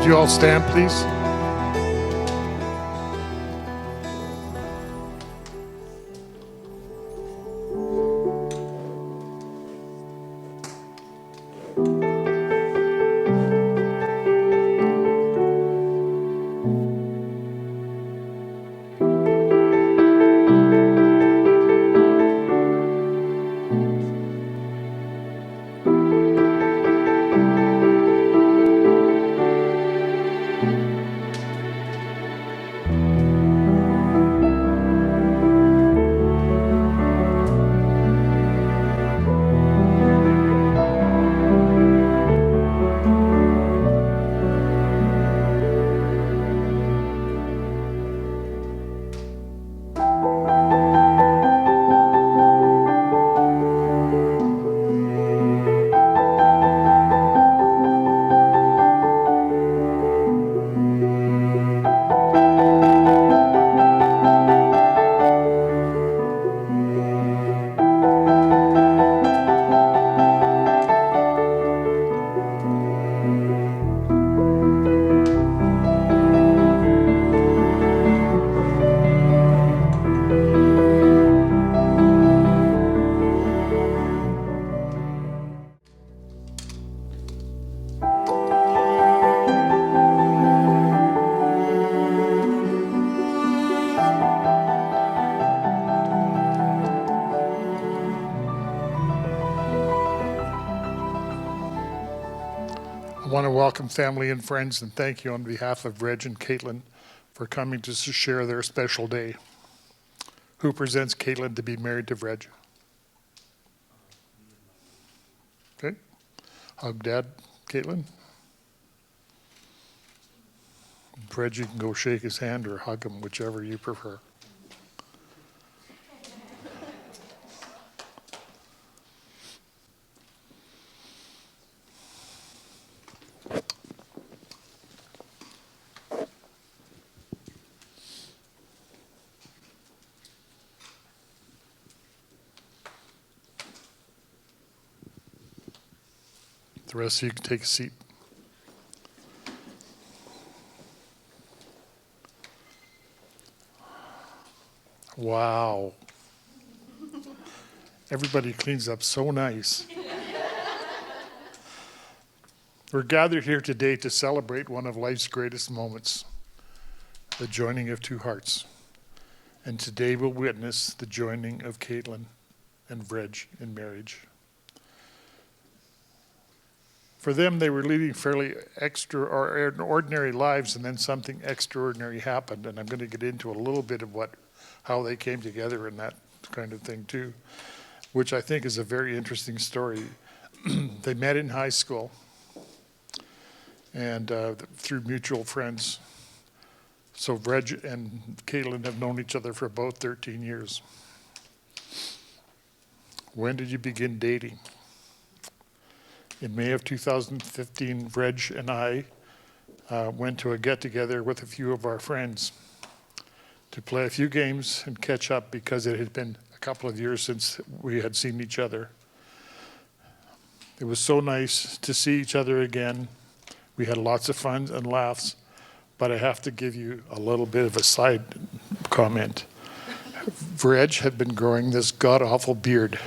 Would you all stand, please? I want to welcome family and friends and thank you on behalf of Vrej and Caitlyn for coming to share their special day. Who presents Caitlyn to be married to Vrej? Okay. Hug Dad, Caitlyn. Vrej, you can go shake his hand or hug him, whichever you prefer. The rest of you can take a seat. Wow. Everybody cleans up so nice. We're gathered here today to celebrate one of life's greatest moments, the joining of two hearts. And today we'll witness the joining of Caitlyn and Vrej in marriage. For them, they were leading fairly ordinary lives, and then something extraordinary happened. And I'm going to get into a little bit of how they came together and that kind of thing too, which I think is a very interesting story. They met in high school and through mutual friends. So Vrej and Caitlyn have known each other for about 13 years. When did you begin dating? In May of 2015, Vrej and I went to a get-together with a few of our friends to play a few games and catch up because it had been a couple of years since we had seen each other. It was so nice to see each other again. We had lots of fun and laughs, but I have to give you a little bit of a side comment. Vrej had been growing this god-awful beard.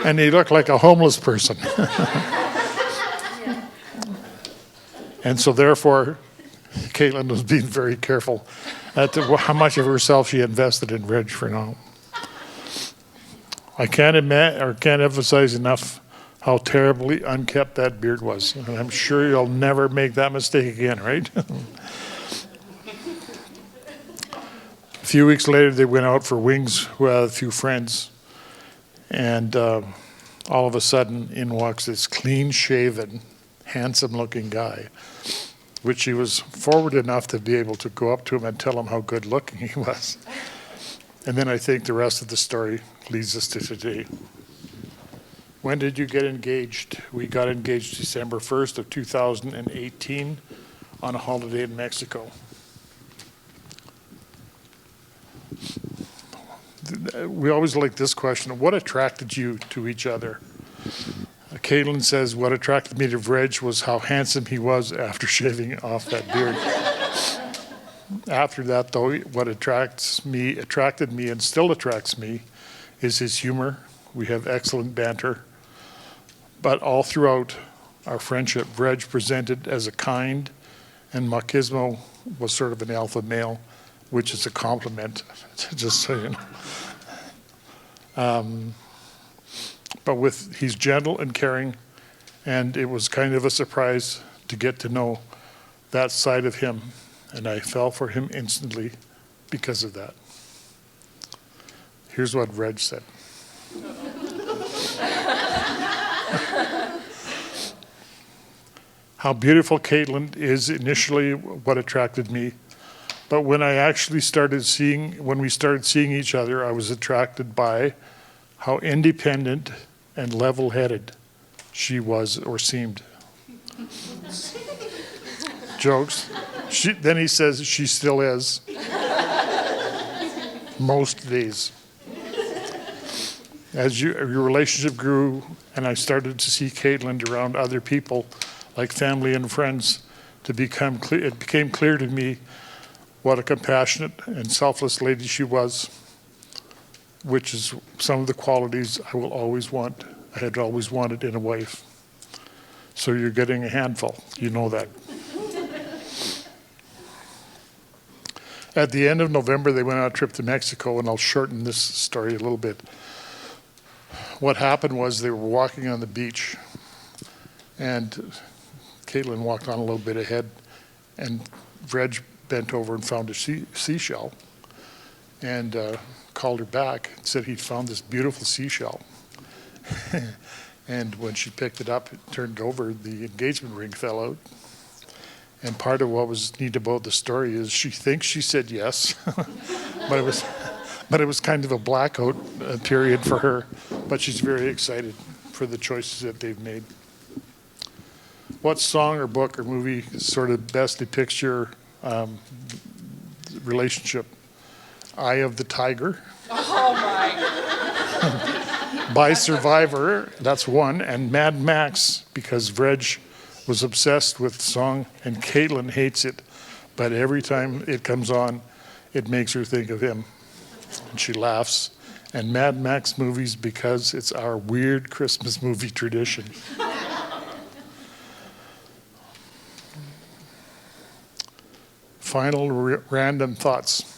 And he looked like a homeless person. And so therefore, Caitlyn was being very careful at how much of herself she invested in Vrej for now. I can't emphasize enough how terribly unkept that beard was. And I'm sure you'll never make that mistake again, right? A few weeks later, they went out for wings with a few friends. And all of a sudden, in walks this clean-shaven, handsome-looking guy, which he was forward enough to be able to go up to him and tell him how good-looking he was. And then I think the rest of the story leads us to today. When did you get engaged? We got engaged December 1st of 2018 on a holiday in Mexico. We always like this question: what attracted you to each other? Caitlyn says, what attracted me to Vrej was how handsome he was after shaving off that beard. After that, though, what attracted me and still attracts me is his humor. We have excellent banter. But all throughout our friendship, Vrej presented as a kind, and machismo was sort of an alpha male, which is a compliment, just so you know. But he's gentle and caring, and it was kind of a surprise to get to know that side of him, and I fell for him instantly because of that. Here's what Vrej said. How beautiful Caitlyn is initially what attracted me, but when we started seeing each other, I was attracted by how independent and level-headed she was or seemed. Jokes. Then he says she still is. Most days. As your relationship grew and I started to see Caitlyn around other people, like family and friends, it became clear to me what a compassionate and selfless lady she was, which is some of the qualities I had always wanted in a wife. So you're getting a handful, you know that. At the end of November, they went on a trip to Mexico, and I'll shorten this story a little bit. What happened was they were walking on the beach, and Caitlyn walked on a little bit ahead, and Vrej bent over and found a seashell, and called her back and said he'd found this beautiful seashell. And when she picked it up, it turned over, the engagement ring fell out. And part of what was neat about the story is she thinks she said yes, but it was kind of a blackout period for her. But she's very excited for the choices that they've made. What song or book or movie sort of best depicts your relationship? Eye of the Tiger. Oh my. By Survivor, that's one, and Mad Max, because Vrej was obsessed with the song, and Caitlyn hates it, but every time it comes on, it makes her think of him, and she laughs. And Mad Max movies because it's our weird Christmas movie tradition. Final random thoughts.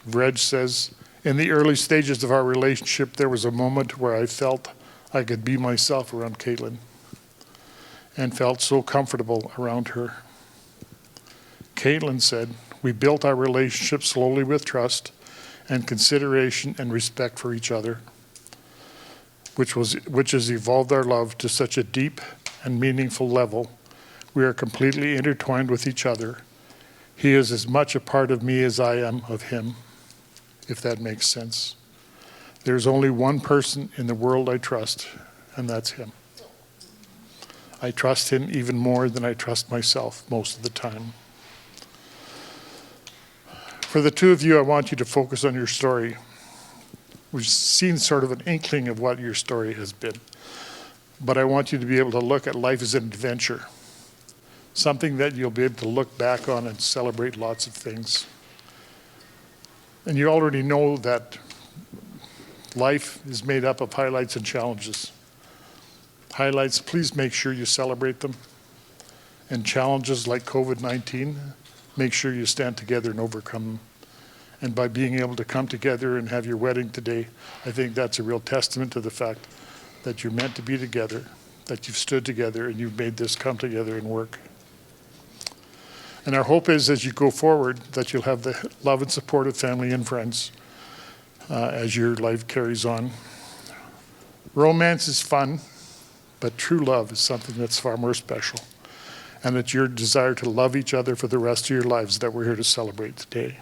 Vrej says, in the early stages of our relationship, there was a moment where I felt I could be myself around Caitlyn and felt so comfortable around her. Caitlyn said, we built our relationship slowly with trust and consideration and respect for each other, which has evolved our love to such a deep and meaningful level. We are completely intertwined with each other. He is as much a part of me as I am of him, if that makes sense. There's only one person in the world I trust, and that's him. I trust him even more than I trust myself most of the time. For the two of you, I want you to focus on your story. We've seen sort of an inkling of what your story has been, but I want you to be able to look at life as an adventure, something that you'll be able to look back on and celebrate lots of things. And you already know that life is made up of highlights and challenges. Highlights, please make sure you celebrate them. And challenges like COVID-19, make sure you stand together and overcome them. And by being able to come together and have your wedding today, I think that's a real testament to the fact that you're meant to be together, that you've stood together and you've made this come together and work. And our hope is, as you go forward, that you'll have the love and support of family and friends as your life carries on. Romance is fun, but true love is something that's far more special. And it's your desire to love each other for the rest of your lives that we're here to celebrate today.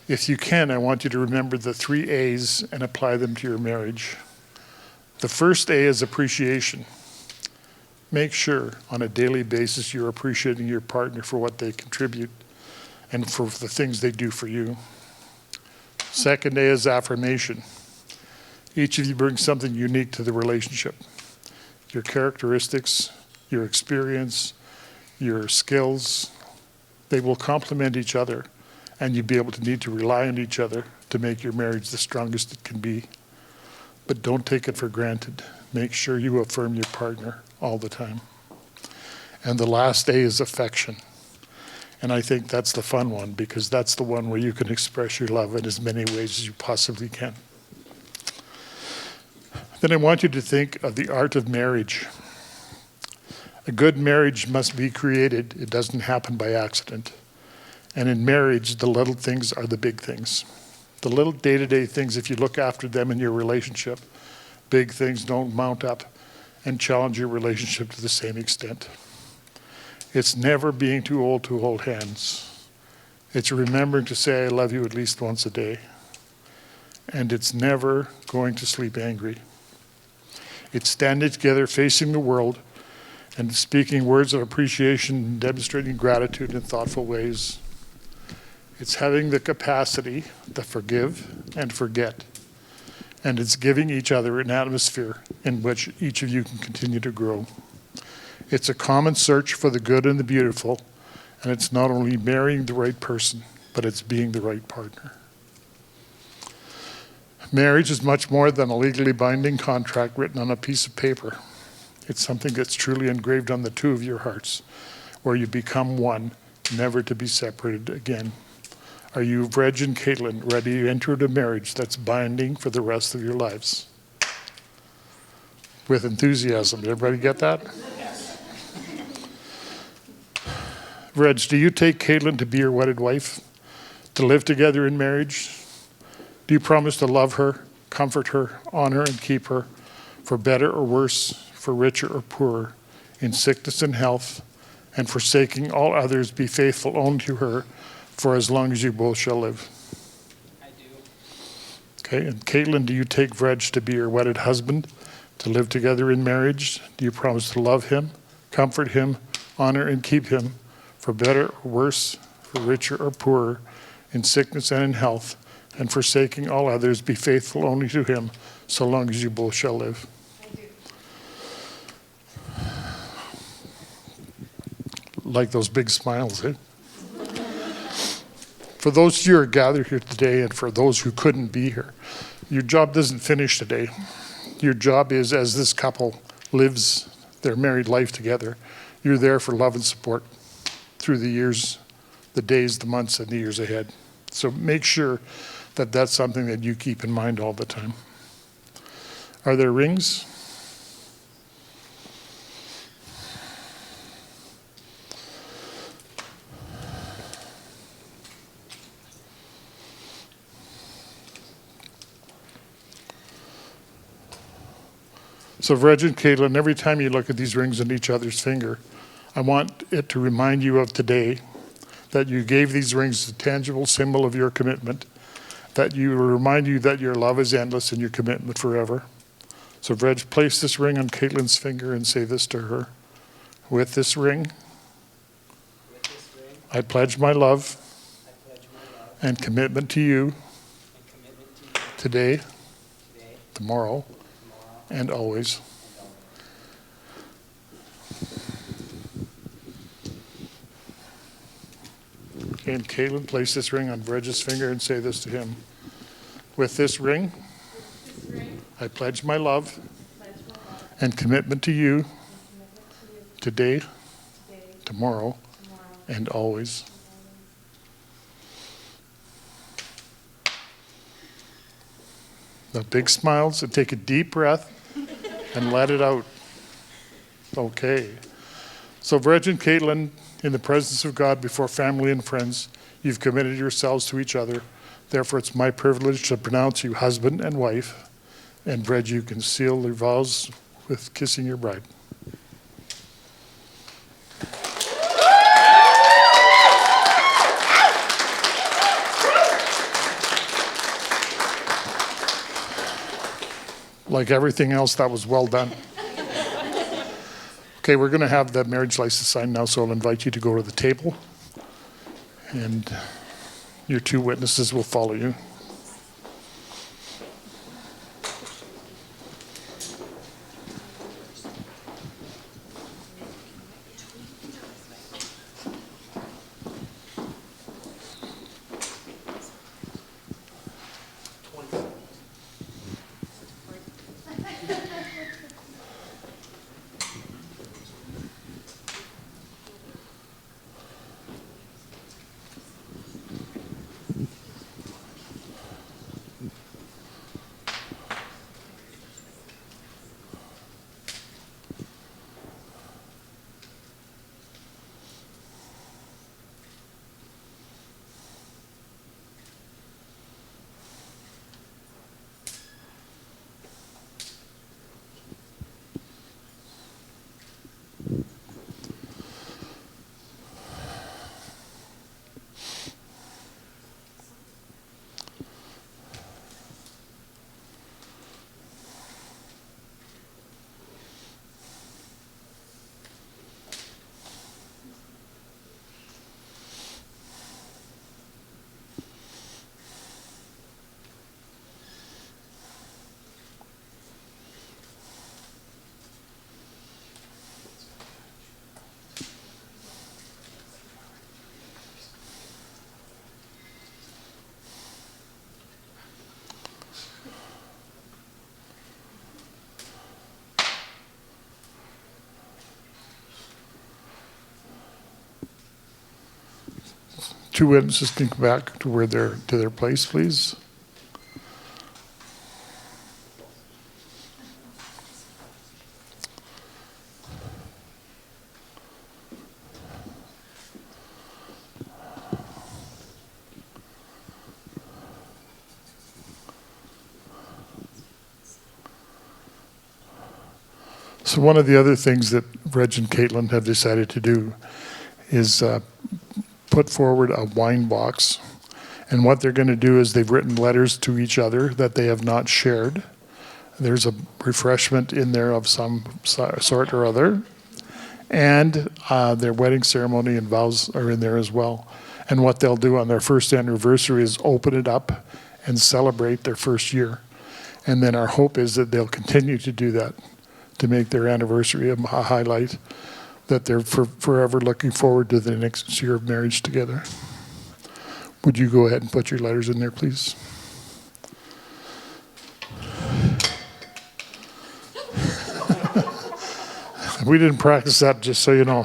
If you can, I want you to remember the 3 A's and apply them to your marriage. The first A is appreciation. Make sure on a daily basis you're appreciating your partner for what they contribute and for the things they do for you. Second A is affirmation. Each of you brings something unique to the relationship. Your characteristics, your experience, your skills, they will complement each other, and you'll be able to need to rely on each other to make your marriage the strongest it can be. But don't take it for granted. Make sure you affirm your partner all the time. And the last A is affection. And I think that's the fun one, because that's the one where you can express your love in as many ways as you possibly can. Then I want you to think of the art of marriage. A good marriage must be created. It doesn't happen by accident. And in marriage, the little things are the big things. The little day-to-day things, if you look after them in your relationship, big things don't mount up and challenge your relationship to the same extent. It's never being too old to hold hands. It's remembering to say I love you at least once a day. And it's never going to sleep angry. It's standing together, facing the world, and speaking words of appreciation and demonstrating gratitude in thoughtful ways. It's having the capacity to forgive and forget. And it's giving each other an atmosphere in which each of you can continue to grow. It's a common search for the good and the beautiful, and it's not only marrying the right person, but it's being the right partner. Marriage is much more than a legally binding contract written on a piece of paper. It's something that's truly engraved on the two of your hearts, where you become one, never to be separated again. Are you, Vrej and Caitlyn, ready to enter into marriage that's binding for the rest of your lives? With enthusiasm. Did everybody get that? Vrej, do you take Caitlyn to be your wedded wife, to live together in marriage? Do you promise to love her, comfort her, honor and keep her, for better or worse, for richer or poorer, in sickness and health, and forsaking all others, be faithful only to her, for as long as you both shall live? I do. Okay, and Caitlyn, do you take Vrej to be your wedded husband, to live together in marriage? Do you promise to love him, comfort him, honor and keep him, for better or worse, for richer or poorer, in sickness and in health, and forsaking all others, be faithful only to him, so long as you both shall live? I do. Like those big smiles, eh? For those of you who are gathered here today, and for those who couldn't be here, your job doesn't finish today. Your job is, as this couple lives their married life together, you're there for love and support through the years, the days, the months, and the years ahead. So make sure that that's something that you keep in mind all the time. Are there rings? So Vrej and Caitlyn, every time you look at these rings on each other's finger, I want it to remind you of today, that you gave these rings a tangible symbol of your commitment, that you remind you that your love is endless and your commitment forever. So Vrej, place this ring on Caitlyn's finger and say this to her. With this ring, I pledge my love and commitment to you today, tomorrow, and always. And Caitlyn, place this ring on Vrej's finger and say this to him. With this ring, I pledge my love and commitment to you today, tomorrow, and always. Now big smiles, and take a deep breath and let it out. Okay. So Vrej and Caitlyn, in the presence of God, before family and friends, you've committed yourselves to each other. Therefore, it's my privilege to pronounce you husband and wife. And Vrej, you can seal your vows with kissing your bride. Like everything else, that was well done. Okay, we're going to have the marriage license signed now, so I'll invite you to go to the table. And your two witnesses will follow you. two witnesses can come back to where they're to their place, please. So one of the other things that Vrej and Caitlyn have decided to do is put forward a wine box. And what they're going to do is they've written letters to each other that they have not shared. There's a refreshment in there of some sort or other. And their wedding ceremony and vows are in there as well. And what they'll do on their first anniversary is open it up and celebrate their first year. And then our hope is that they'll continue to do that, to make their anniversary a highlight, that they're forever looking forward to the next year of marriage together. Would you go ahead and put your letters in there, please? We didn't practice that, just so you know.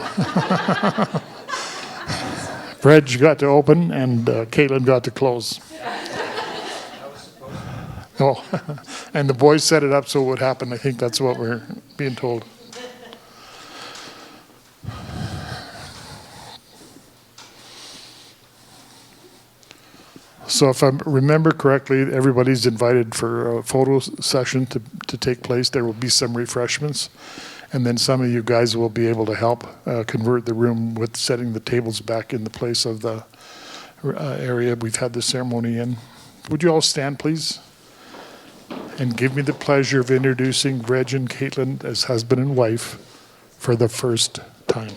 Vrej got to open and Caitlyn got to close. Oh, and the boys set it up so it would happen. I think that's what we're being told. So if I remember correctly, everybody's invited for a photo session to take place. There will be some refreshments. And then some of you guys will be able to help convert the room with setting the tables back in the place of the area we've had the ceremony in. Would you all stand, please? And give me the pleasure of introducing Vrej and Caitlyn as husband and wife for the first time.